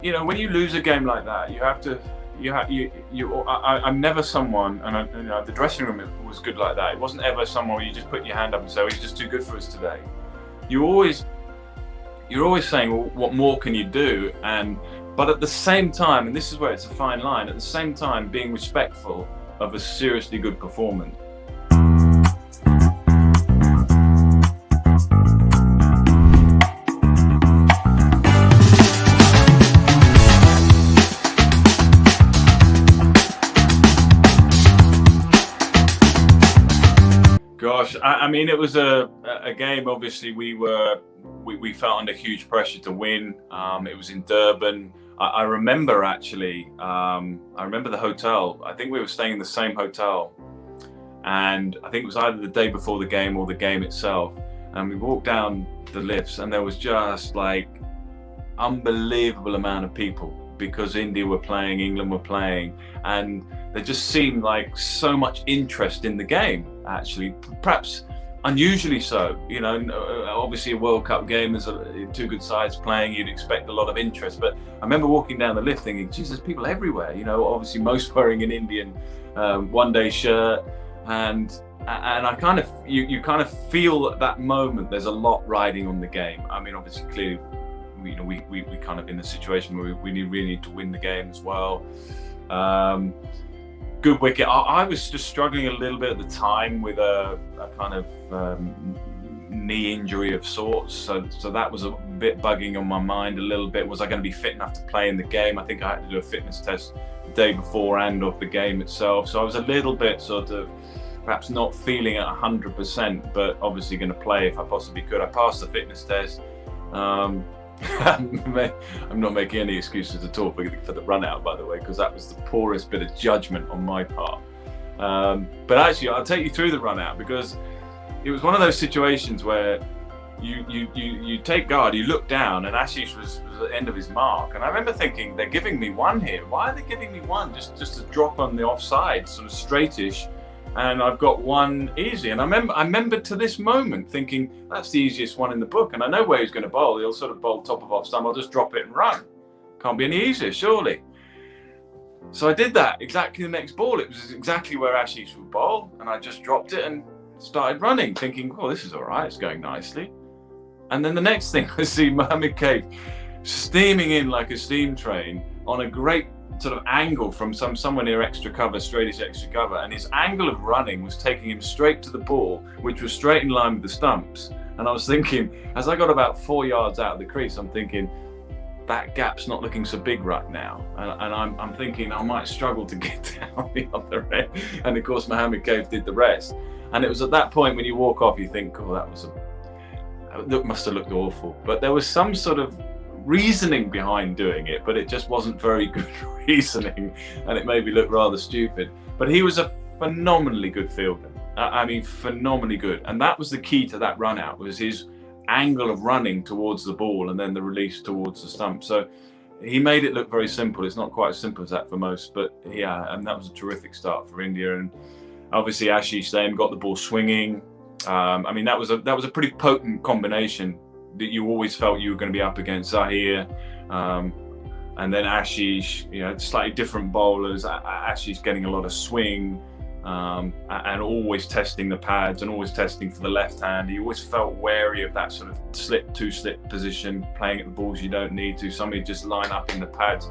When you lose a game like that, you have to. I'm never someone, and the dressing room was good like that. It wasn't ever someone where you just put your hand up and say, "Oh, he's just too good for us today." You're always saying, "Well, what more can you do?" But at the same time, and this is where it's a fine line, at the same time being respectful of a seriously good performance. Gosh, I mean, it was a game. Obviously, we felt under huge pressure to win. It was in Durban. I remember actually. I remember the hotel. I think we were staying in the same hotel, and I think it was either the day before the game or the game itself. And we walked down the lifts, and there was just like unbelievable amount of people because India were playing, England were playing, and there just seemed like so much interest in the game, actually, perhaps unusually so. Obviously a World Cup game, there's two good sides playing, you'd expect a lot of interest. But I remember walking down the lift thinking, geez, there's people everywhere. Obviously most wearing an Indian one-day shirt, and I kind of, you kind of feel at that moment there's a lot riding on the game. I mean, obviously, clearly, we kind of in a situation where we really need to win the game as well. Good wicket. I was just struggling a little bit at the time with a kind of knee injury of sorts, so that was a bit bugging on my mind a little bit. Was I going to be fit enough to play in the game? I think I had to do a fitness test the day before and of the game itself, so I was a little bit sort of perhaps not feeling at 100%, but obviously going to play if I possibly could. I passed the fitness test. I'm not making any excuses at all for the run out, by the way, because that was the poorest bit of judgment on my part. But actually, I'll take you through the run out, because it was one of those situations where you take guard, you look down, and Ashish was at the end of his mark. And I remember thinking, they're giving me one here. Why are they giving me one? Just to drop on the offside, sort of straightish. And I've got one easy. And I remember to this moment thinking, that's the easiest one in the book. And I know where he's going to bowl. He'll sort of bowl top of off stump. I'll just drop it and run. Can't be any easier, surely. So I did that. Exactly the next ball. It was exactly where Ashish would bowl. And I just dropped it and started running, thinking, oh, this is all right. It's going nicely. And then the next thing I see Mohammed Kaif steaming in like a steam train on a great sort of angle from somewhere near extra cover, straightish extra cover, and his angle of running was taking him straight to the ball, which was straight in line with the stumps. And I was thinking, as I got about 4 yards out of the crease, I'm thinking, that gap's not looking so big right now, and I'm thinking I might struggle to get down the other end. And of course Mohammed Kaif did the rest. And it was at that point when you walk off, you think, oh, that must have looked awful. But there was some sort of reasoning behind doing it, but it just wasn't very good reasoning, and it made me look rather stupid. But he was a phenomenally good fielder. I mean, phenomenally good. And that was the key to that run out, was his angle of running towards the ball and then the release towards the stump. So he made it look very simple. It's not quite as simple as that for most, but yeah, and that was a terrific start for India. And obviously Ashish then got the ball swinging. I mean, that was a pretty potent combination that you always felt you were going to be up against Zahir, and then Ashish, slightly different bowlers. Ashish getting a lot of swing, and always testing the pads and always testing for the left hand. He always felt wary of that sort of two slip position, playing at the balls you don't need to. Somebody just line up in the pads.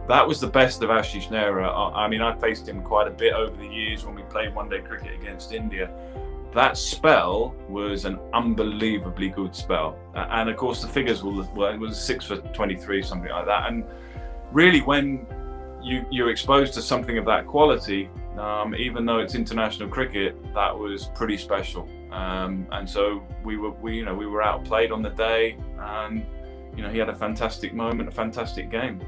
That was the best of Ashish Nehra. I mean, I faced him quite a bit over the years when we played one-day cricket against India. That spell was an unbelievably good spell, and of course the figures it was 6 for 23, something like that. And really, when you're exposed to something of that quality, even though it's international cricket, that was pretty special. And so we were outplayed on the day, and he had a fantastic moment, a fantastic game.